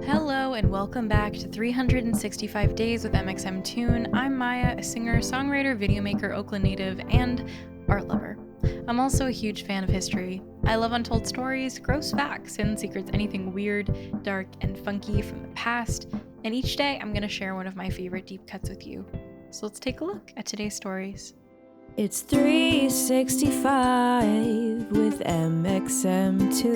Hello and welcome back to 365 Days with mxmtoon. I'm Maia, a singer, songwriter, videomaker, Oakland native, and art lover. I'm also a huge fan of history. I love untold stories, gross facts, and secrets, anything weird, dark, and funky from the past. And each day I'm going to share one of my favorite deep cuts with you. So let's take a look at today's stories. It's 365 with mxmtoon.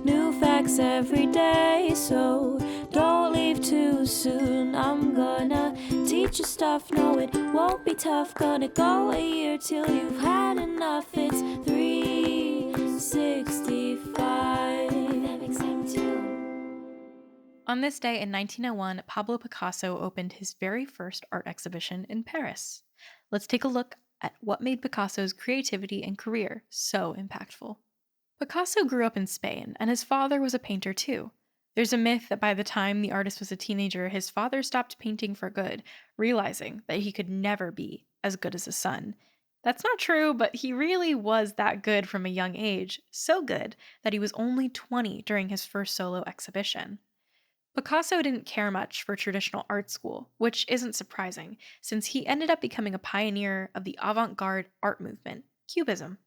New facts every day, so don't leave too soon. I'm gonna teach you stuff, no it won't be tough. Gonna go a year till you've had enough. It's 365 mxmtoon. On this day in 1901, Pablo Picasso opened his very first art exhibition in Paris. Let's take a look at what made Picasso's creativity and career so impactful. Picasso grew up in Spain, and his father was a painter too. There's a myth that by the time the artist was a teenager, his father stopped painting for good, realizing that he could never be as good as his son. That's not true, but he really was that good from a young age, so good that he was only 20 during his first solo exhibition. Picasso didn't care much for traditional art school, which isn't surprising, since he ended up becoming a pioneer of the avant-garde art movement, Cubism.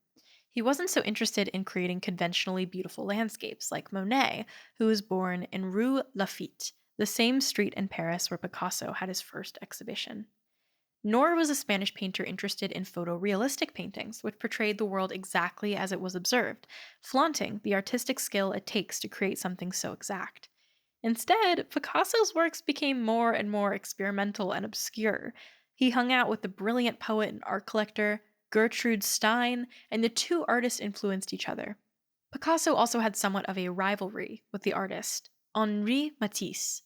He wasn't so interested in creating conventionally beautiful landscapes like Monet, who was born in Rue Lafitte, the same street in Paris where Picasso had his first exhibition. Nor was a Spanish painter interested in photorealistic paintings, which portrayed the world exactly as it was observed, flaunting the artistic skill it takes to create something so exact. Instead, Picasso's works became more and more experimental and obscure. He hung out with the brilliant poet and art collector Gertrude Stein, and the two artists influenced each other. Picasso also had somewhat of a rivalry with the artist Henri Matisse,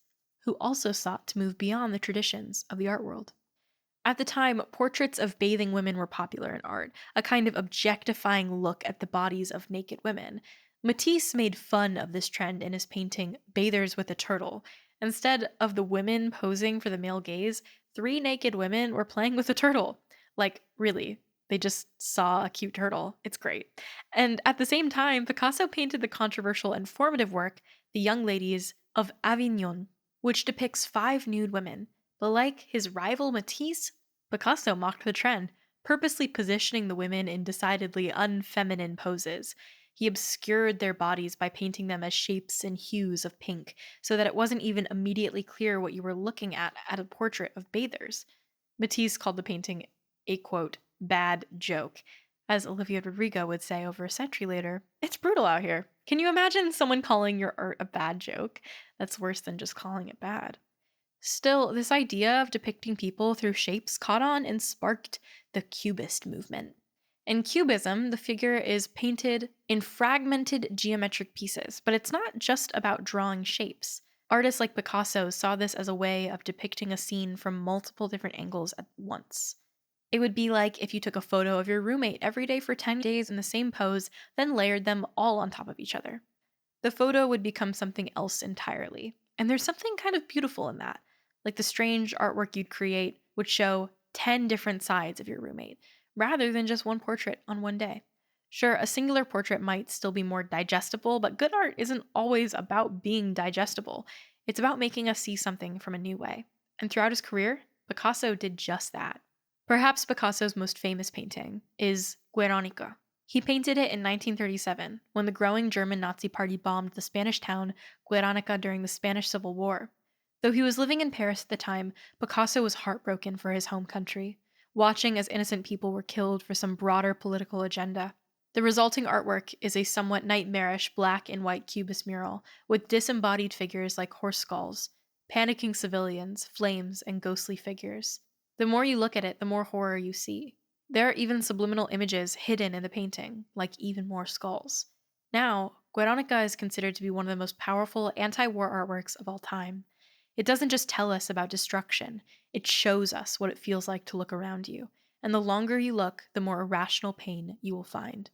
who also sought to move beyond the traditions of the art world. At the time, portraits of bathing women were popular in art, a kind of objectifying look at the bodies of naked women. Matisse made fun of this trend in his painting Bathers with a Turtle. Instead of the women posing for the male gaze, three naked women were playing with a turtle. Like, really, they just saw a cute turtle. It's great. And at the same time, Picasso painted the controversial and formative work, The Young Ladies of Avignon, which depicts 5 nude women. But like his rival Matisse, Picasso mocked the trend, purposely positioning the women in decidedly unfeminine poses. He obscured their bodies by painting them as shapes and hues of pink, so that it wasn't even immediately clear what you were looking at a portrait of bathers. Matisse called the painting a, quote, bad joke. As Olivia Rodrigo would say over a century later, it's brutal out here. Can you imagine someone calling your art a bad joke? That's worse than just calling it bad. Still, this idea of depicting people through shapes caught on and sparked the Cubist movement. In Cubism, the figure is painted in fragmented geometric pieces, but it's not just about drawing shapes. Artists like Picasso saw this as a way of depicting a scene from multiple different angles at once. It would be like if you took a photo of your roommate every day for 10 days in the same pose, then layered them all on top of each other. The photo would become something else entirely. And there's something kind of beautiful in that. Like the strange artwork you'd create would show 10 different sides of your roommate, rather than just one portrait on one day. Sure, a singular portrait might still be more digestible, but good art isn't always about being digestible. It's about making us see something from a new way. And throughout his career, Picasso did just that. Perhaps Picasso's most famous painting is Guernica. He painted it in 1937, when the growing German Nazi party bombed the Spanish town Guernica during the Spanish Civil War. Though he was living in Paris at the time, Picasso was heartbroken for his home country, watching as innocent people were killed for some broader political agenda. The resulting artwork is a somewhat nightmarish black and white cubist mural with disembodied figures like horse skulls, panicking civilians, flames, and ghostly figures. The more you look at it, the more horror you see. There are even subliminal images hidden in the painting, like even more skulls. Now, Guernica is considered to be one of the most powerful anti-war artworks of all time. It doesn't just tell us about destruction, it shows us what it feels like to look around you, and the longer you look, the more irrational pain you will find.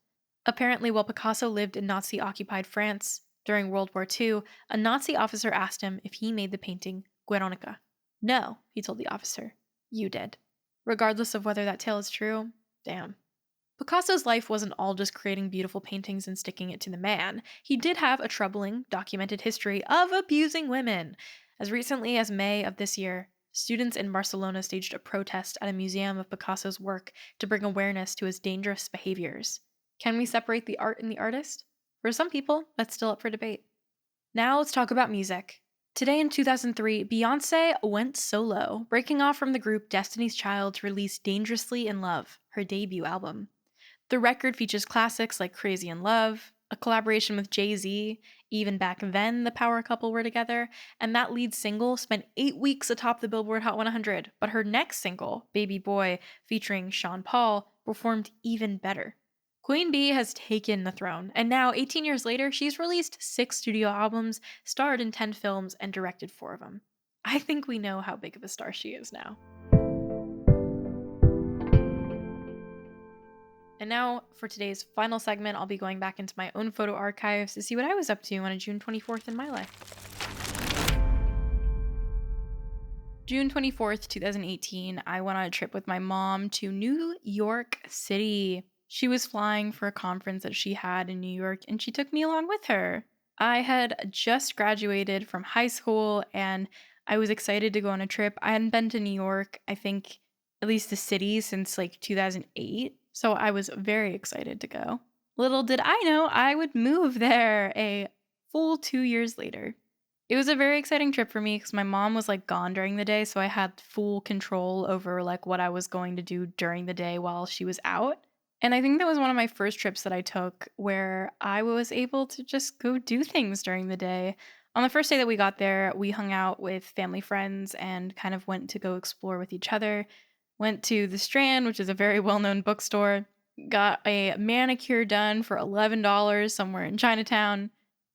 Apparently, while Picasso lived in Nazi-occupied France during World War II, a Nazi officer asked him if he made the painting Guernica. No, he told the officer. You did. Regardless of whether that tale is true, damn. Picasso's life wasn't all just creating beautiful paintings and sticking it to the man. He did have a troubling, documented history of abusing women. As recently as May of this year, students in Barcelona staged a protest at a museum of Picasso's work to bring awareness to his dangerous behaviors. Can we separate the art and the artist? For some people, that's still up for debate. Now let's talk about music. Today in 2003, Beyonce went solo, breaking off from the group Destiny's Child to release Dangerously in Love, her debut album. The record features classics like Crazy in Love, a collaboration with Jay-Z. Even back then, the power couple were together, and that lead single spent 8 weeks atop the Billboard Hot 100. But her next single, Baby Boy, featuring Sean Paul, performed even better. Queen Bee has taken the throne, and now, 18 years later, she's released 6 studio albums, starred in 10 films, and directed 4 of them. I think we know how big of a star she is now. And now, for today's final segment, I'll be going back into my own photo archives to see what I was up to on a June 24th in my life. June 24th, 2018, I went on a trip with my mom to New York City. She was flying for a conference that she had in New York, and she took me along with her. I had just graduated from high school, and I was excited to go on a trip. I hadn't been to New York, I think, at least the city, since like 2008. So I was very excited to go. Little did I know I would move there a full 2 years later. It was a very exciting trip for me because my mom was like gone during the day, so I had full control over like what I was going to do during the day while she was out. And I think that was one of my first trips that I took where I was able to just go do things during the day. On the first day that we got there, we hung out with family friends and kind of went to go explore with each other. Went to the Strand, which is a very well-known bookstore. Got a manicure done for $11 somewhere in Chinatown.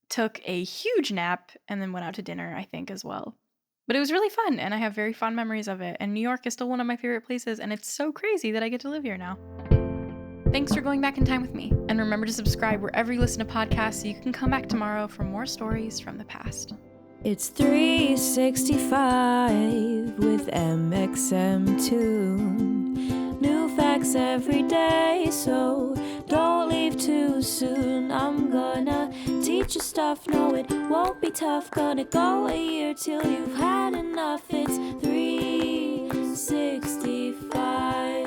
Took a huge nap and then went out to dinner, I think, as well. But it was really fun, and I have very fond memories of it. And New York is still one of my favorite places, and it's so crazy that I get to live here now. Thanks for going back in time with me. And remember to subscribe wherever you listen to podcasts so you can come back tomorrow for more stories from the past. It's 365 with mxmtoon. New facts every day, so don't leave too soon. I'm gonna teach you stuff, no it won't be tough. Gonna go a year till you've had enough. It's 365.